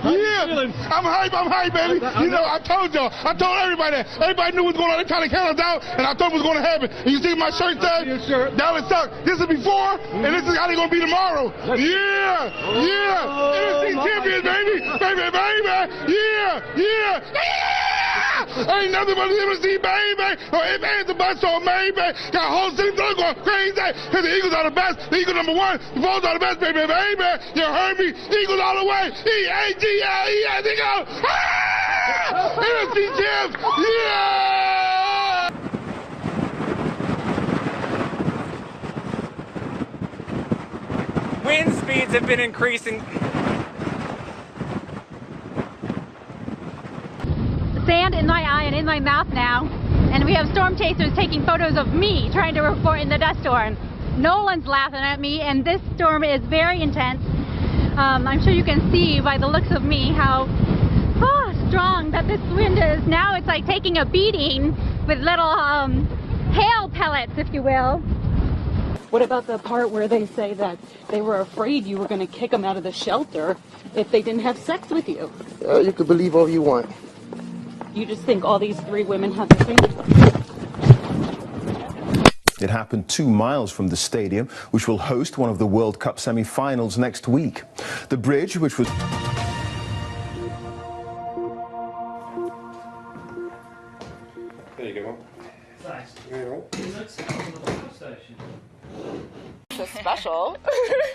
Yeah, I'm hype, baby. You know, I told y'all, I told everybody that. Everybody knew what was going on. They trying to count us out, and I thought it was going to happen. And you see my shirt tag? That was suck. This is before, and this is how they going to be tomorrow. Yeah, NFC champions, baby. Yeah. Ain't nothing but the NFC, baby. Or if ain't the bus on maybe. Got a whole city going crazy. Because the Eagles are the best. The Eagles number one. The Bulls are the best, baby. You heard me? Eagles all the way. E-A-G-L-E-S. They go. NFC champs. Yeah. Wind speeds have been increasing. Sand in my eye and in my mouth now, and we have storm chasers taking photos of me trying to report in the dust storm. No one's laughing at me, and this storm is very intense. I'm sure you can see by the looks of me how strong that this wind is. Now it's like taking a beating with little hail pellets, if you will. What about the part where they say that they were afraid you were going to kick them out of the shelter if they didn't have sex with you? You can believe all you want. You just think all these 3 women have the same? It happened 2 miles from the stadium, which will host one of the World Cup semi-finals next week. The bridge, which was... There you go. Thanks. So special.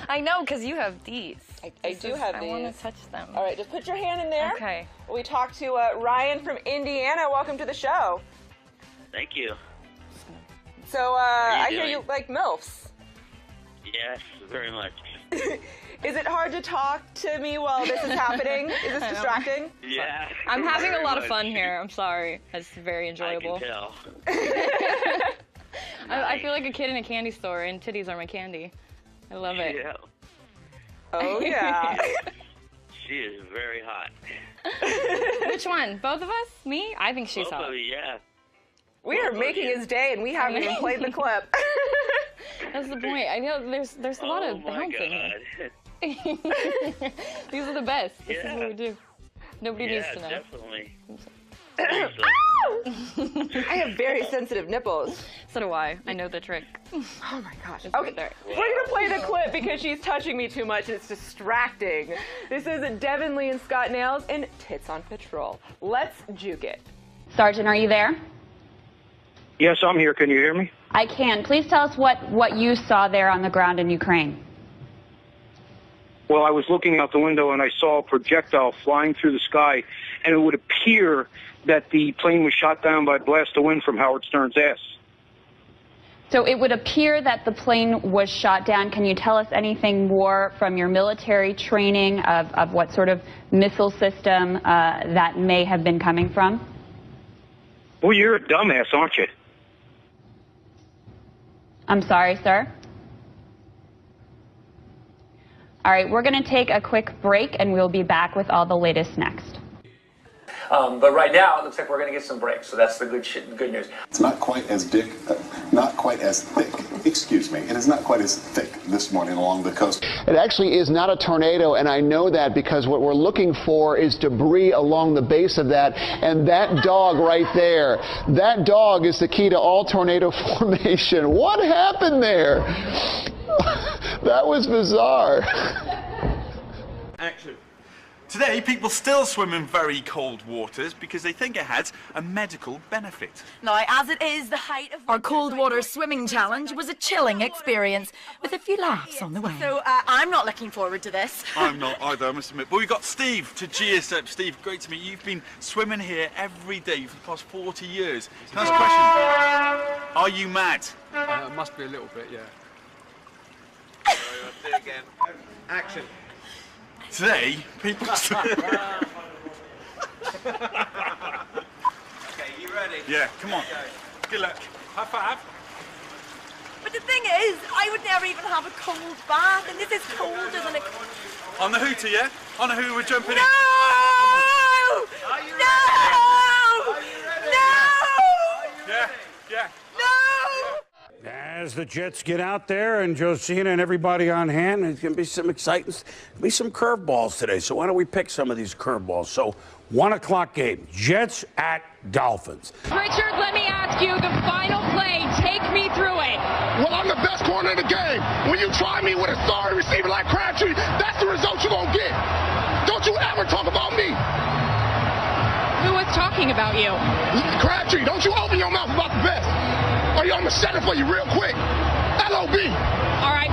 I know, because you have these. I do have these. I want to touch them. All right, just put your hand in there. Okay. We talked to Ryan from Indiana. Welcome to the show. Thank you. So I hear you like MILFs. Yes, very much. Is it hard to talk to me while this is happening? Is this distracting? Yeah. I'm having a lot of fun here. I'm sorry. It's very enjoyable. I can tell. I feel like a kid in a candy store, and titties are my candy. I love it. Yeah. Oh, yeah. She is very hot. Which one? Both of us? Me? I think she's Both hot. of you, yeah. We are making his day, and we haven't even played the clip. That's the point. I know there's a lot of bounce in here. These are the best. This is what we do. Nobody needs to know. Definitely. I have very sensitive nipples. So do I. I know the trick. Oh my gosh. It's Okay, right there. we're gonna play the clip because she's touching me too much and it's distracting. This is Devin Lee and Scott Nails and Tits on Patrol. Let's juke it. Sergeant, are you there? Yes, I'm here. Can you hear me? I can. Please tell us what you saw there on the ground in Ukraine. Well, I was looking out the window and I saw a projectile flying through the sky, and it would appear that the plane was shot down by a blast of wind from Howard Stern's ass. So it would appear that the plane was shot down. Can you tell us anything more from your military training of what sort of missile system that may have been coming from? Well, you're a dumbass, aren't you? I'm sorry, sir. All right, we're going to take a quick break, and we'll be back with all the latest next. But right now, it looks like we're going to get some breaks, so that's the good news. It's not quite as thick. Excuse me. It is not quite as thick this morning along the coast. It actually is not a tornado, and I know that because what we're looking for is debris along the base of that, and that dog right there, that dog is the key to all tornado formation. What happened there? That was bizarre. Action. Today, people still swim in very cold waters because they think it has a medical benefit. Now, as it is the height of our cold water swimming challenge was a chilling experience with a few laughs on the way. So I'm not looking forward to this. I'm not either, I must admit. But we've got Steve to cheer us up. Steve, great to meet you. You've been swimming here every day for the past 40 years. Can I ask a question? Are you mad? Must be a little bit, yeah. Let's do it again. Action. Today, people... Okay, you ready? Yeah, come on. Good luck. High five. But the thing is, I would never even have a cold bath, and this is colder than a... On the hooter, yeah? On the hooter, we're jumping in. No! Are you no! Ready? Are you ready? No! Yeah, yeah. No! As the Jets get out there and Josina and everybody on hand, there's going to be some exciting, be some curveballs today. So why don't we pick some of these curveballs? So 1 o'clock game, Jets at Dolphins. Richard, let me ask you the final play. Take me through it. Well, I'm the best corner in the game. When you try me with a sorry receiver like Crabtree, that's the result you're going to get. Don't you ever talk about me. Who was talking about you? Crabtree, don't you open your mouth about the best. Or I'm going to set it for you real quick. L.O.B. All right,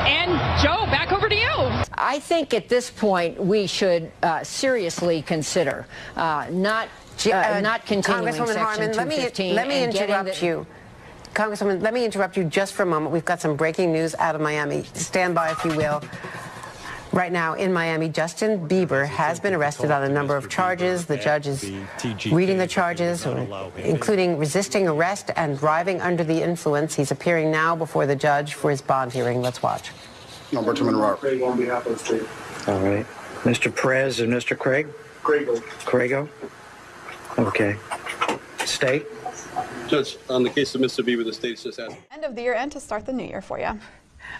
and Joe, back over to you. I think at this point we should seriously consider not continuing Congresswoman Section Harman, 215. let me interrupt you. Congresswoman, let me interrupt you just for a moment. We've got some breaking news out of Miami. Stand by, if you will. Right now in Miami, Justin Bieber has been arrested on a number of charges. The judge is reading the charges, including resisting arrest and driving under the influence. He's appearing now before the judge for his bond hearing. Let's watch. Number 2 Monroe. Craig on behalf of the state. All right. Mr. Perez and Mr. Craig? Craigo. Okay. State? Judge, on the case of Mr. Bieber, the state's just asking. End of the year and to start the new year for you.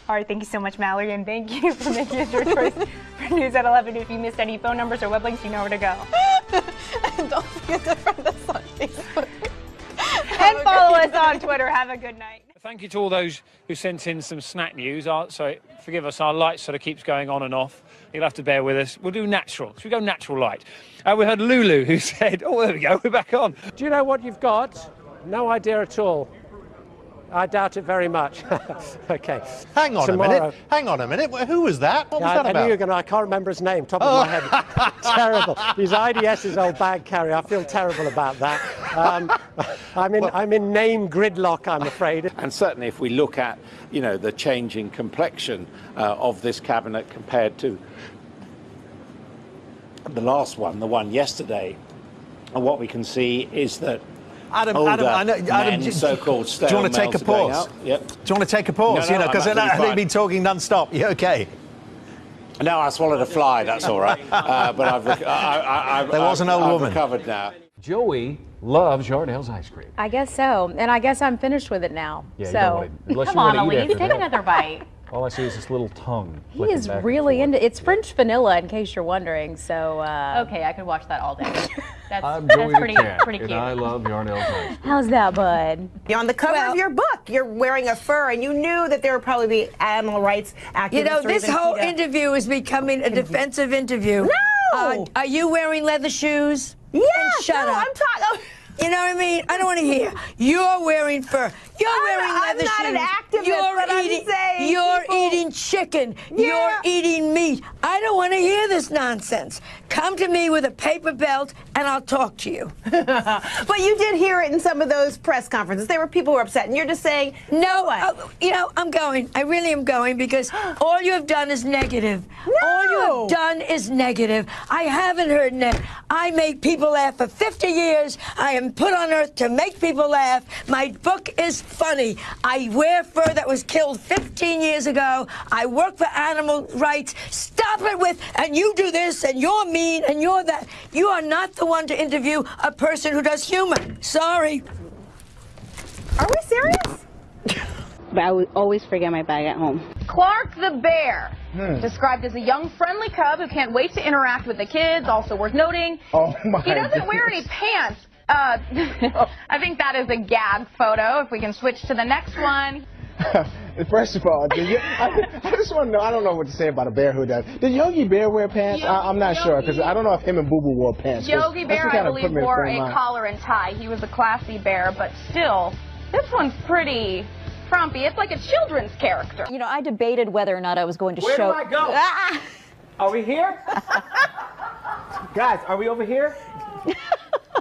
All right, thank you so much, Mallory, and thank you for making it your choice for News at 11. If you missed any phone numbers or web links, you know where to go. And don't forget to friend us on Facebook. And follow us on Twitter. Have a good night. Thank you to all those who sent in some snack news. So forgive us, our light sort of keeps going on and off. You'll have to bear with us. We'll do natural. Should we go natural light? We heard Lulu who said, oh, there we go, we're back on. Do you know what you've got? No idea at all. I doubt it very much. Okay. Hang on a minute. Hang on a minute. Who was that? What was that about? I knew you were going to. I can't remember his name. Top of my head. Terrible. He's IDS's old bag carrier. I feel terrible about that. I'm in name gridlock, I'm afraid. And certainly, if we look at, the changing complexion of this cabinet compared to the last one, the one yesterday, and what we can see is that. Adam, so-called do you want to take a pause? Yep. Do you want to take a pause? No, because they've been talking non-stop. You okay? No, I swallowed a fly. That's all right. But there was an old woman. I've recovered now. Joey loves Yarnell's ice cream. I guess so, and I guess I'm finished with it now. Yeah, so you don't want to, come on, Elise, take another bite. All I see is this little tongue. He is really into it's French vanilla, in case you're wondering. So okay, I could watch that all day. I'm that's pretty cute. And I love Yarnell's ice cream. How's that, bud? On the cover of your book, you're wearing a fur, and you knew that there would probably be animal rights activists. You know, this whole interview is becoming a defensive interview. No! Are you wearing leather shoes? Yes! Shut up. I'm talking. You know what I mean? I don't want to hear. You're wearing fur. You're wearing leather shoes. I'm not an activist, but I'm saying you're eating chicken. Yeah. You're eating meat. I don't want to hear this nonsense. Come to me with a paper belt, and I'll talk to you. But you did hear it in some of those press conferences. There were people who were upset, and you're just saying, no, I'm going. I really am going, because all you have done is negative. No. All you have done is negative. I haven't heard negative. I make people laugh for 50 years. I am put on earth to make people laugh. My book is funny. I wear fur that was killed 15 years ago. I work for animal rights. Stop it with, and you do this, and you're mean, and you're that. You are not the one to interview a person who does humor. Sorry. Are we serious? But I would always forget my bag at home. Clark the bear, described as a young, friendly cub who can't wait to interact with the kids. Also worth noting, he doesn't wear any pants. I think that is a gag photo. If we can switch to the next one. First of all, I just want to know, I don't know what to say about a bear who does. Did Yogi Bear wear pants? I'm not sure, because I don't know if him and Boo Boo wore pants. Yogi Bear, I believe, wore a collar and tie. He was a classy bear, but still, this one's pretty frumpy. It's like a children's character. You know, I debated whether or not I was going to Where show... do I go? Ah! Are we here? Guys, are we over here?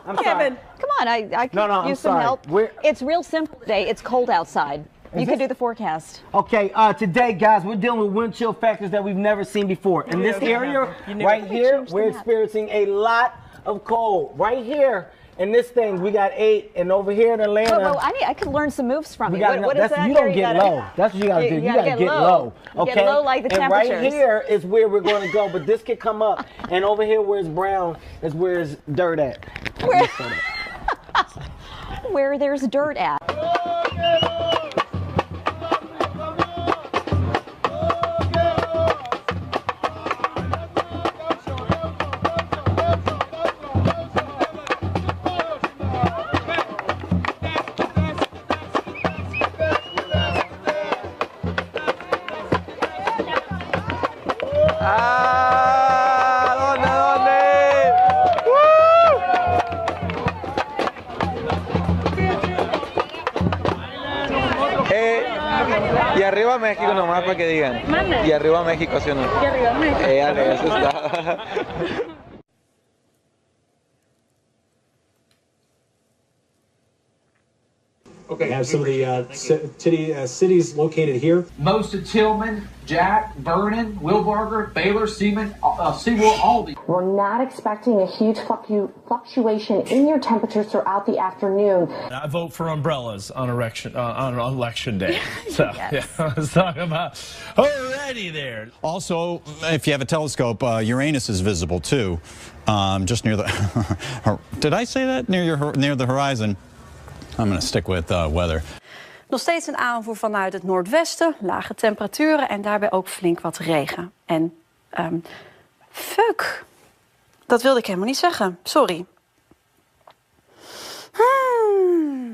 I'm Kevin, sorry. come on, I can use some help. It's real simple today. It's cold outside. You can do the forecast. Okay, today, guys, we're dealing with wind chill factors that we've never seen before. In this area, right here, we're experiencing a lot of cold. Right here, in this thing, we got 8, and over here in Atlanta... Whoa, I could learn some moves from you. What is that? You don't get low. That's what you got to do. You got to get low. Okay? Get low like the temperatures. And right here is where we're going to go, but this could come up. And over here where it's brown is where it's dirt at. Where there's dirt at. ¿Dónde, dónde? Y arriba México nomás para que digan. Mande. Y arriba México, ¿sí o no? Y arriba México. Dale, eso está. Okay, have some of the cities located here. Most of Tillman, Jack, Vernon, Wilbarger, Baylor, Seaman, Sewell, Aldi. We're not expecting a huge fluctuation in your temperatures throughout the afternoon. I vote for umbrellas on election day. So, yeah, I was talking about already there. Also, if you have a telescope, Uranus is visible too, just near the. Did I say that near the horizon? I'm going to stick with weather. Nog steeds een aanvoer vanuit het noordwesten, lage temperaturen en daarbij ook flink wat regen. En fuck, dat wilde ik helemaal niet zeggen. Sorry.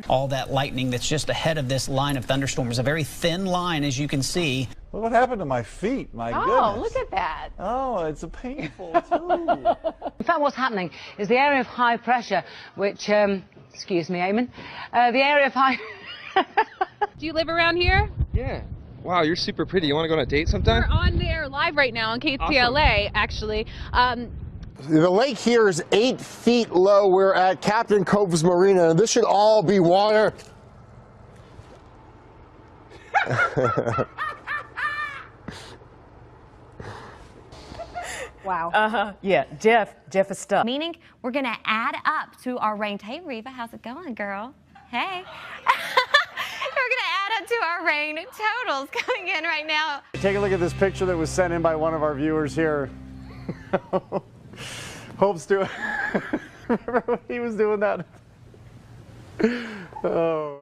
All that lightning that's just ahead of this line of thunderstorms, a very thin line, as you can see. Look what happened to my feet, my goodness. Oh, look at that. Oh, it's a painful too. In fact, what's happening is the area of high pressure, which, excuse me, Eamon, the area of high... Do you live around here? Yeah. Wow, you're super pretty. You want to go on a date sometime? We're on the air live right now on KTLA, actually. The lake here is 8 feet low. We're at Captain Cove's Marina. This should all be water. Wow. Yeah, Jeff is stuck. Meaning we're going to add up to our rain. Hey, Reva, how's it going, girl? Hey. We're going to add up to our rain totals coming in right now. Take a look at this picture that was sent in by one of our viewers here. Hope's doing. Remember when he was doing that? Oh.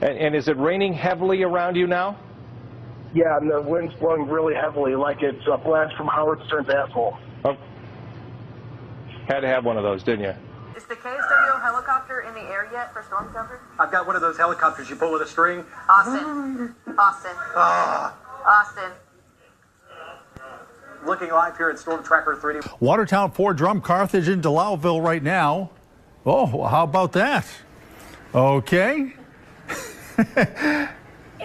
And is it raining heavily around you now? Yeah, and the wind's blowing really heavily, like it's a blast from Howard Stern's asshole. Oh. Had to have one of those, didn't you? Is the KSW helicopter in the air yet for storm cover? I've got one of those helicopters you pull with a string. Austin. Austin. Looking live here at Storm Tracker 3D. Watertown, Fort Drum, Carthage, and Delisle Right now. Oh, well, how about that? Okay.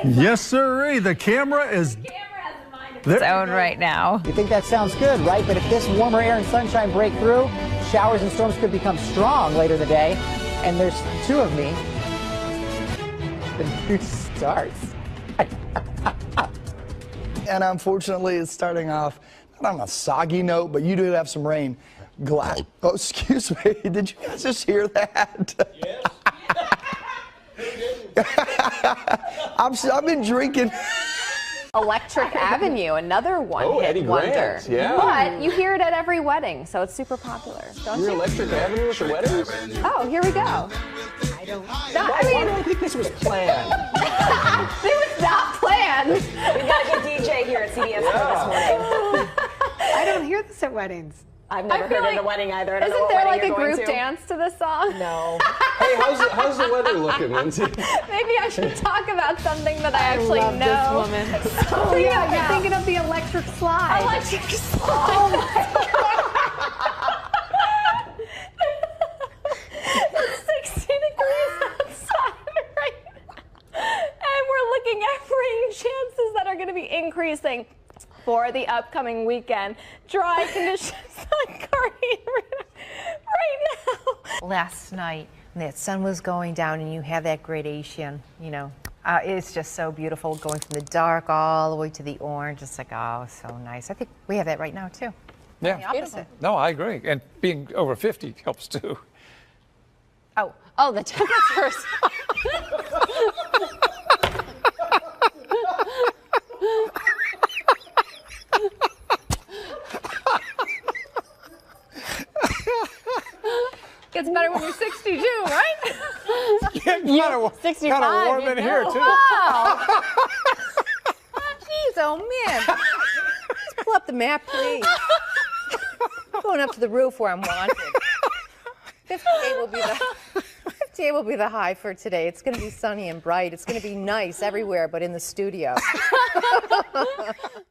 Yes, sir. The camera is Its own right now. You think that sounds good, right? But if this warmer air and sunshine break through, showers and storms could become strong later in the day. And there's two of me. The news starts. And unfortunately, it's starting off not on a soggy note, but you do have some rain. Oh, excuse me. Did you guys just hear that? Yes. I've been drinking. Electric Avenue, another one-hit wonder. Yeah. But you hear it at every wedding, so it's super popular, don't you? Electric Avenue at the weddings? Oh, here we go. I don't think this was planned. It was not planned. We've got a good DJ here at CBS this morning. I don't hear this at weddings. I've never heard it at a wedding either. I don't know Isn't what there wedding like a you're going group to. dance to this song? No. Hey, how's the weather looking, Lindsay? Maybe I should talk about something that I actually love know. this woman. Oh, Yeah, you're thinking of the electric slide. Electric slide. Oh my God. It's 60 degrees outside right now. And we're looking at rain chances that are going to be increasing for the upcoming weekend. Dry conditions occurring right now. Last night, when that sun was going down and you have that gradation, you know, it's just so beautiful going from the dark all the way to the orange. It's like, oh, so nice. I think we have that right now, too. Yeah. The opposite. No, I agree. And being over 50 helps too. Oh, the temperatures. Gets better when you're 62, right? Kind of warm in here too. Wow. Jeez, oh man. Let's pull up the map, please. Going up to the roof where I'm wanted. 58 will be the high for today. It's going to be sunny and bright. It's going to be nice everywhere but in the studio.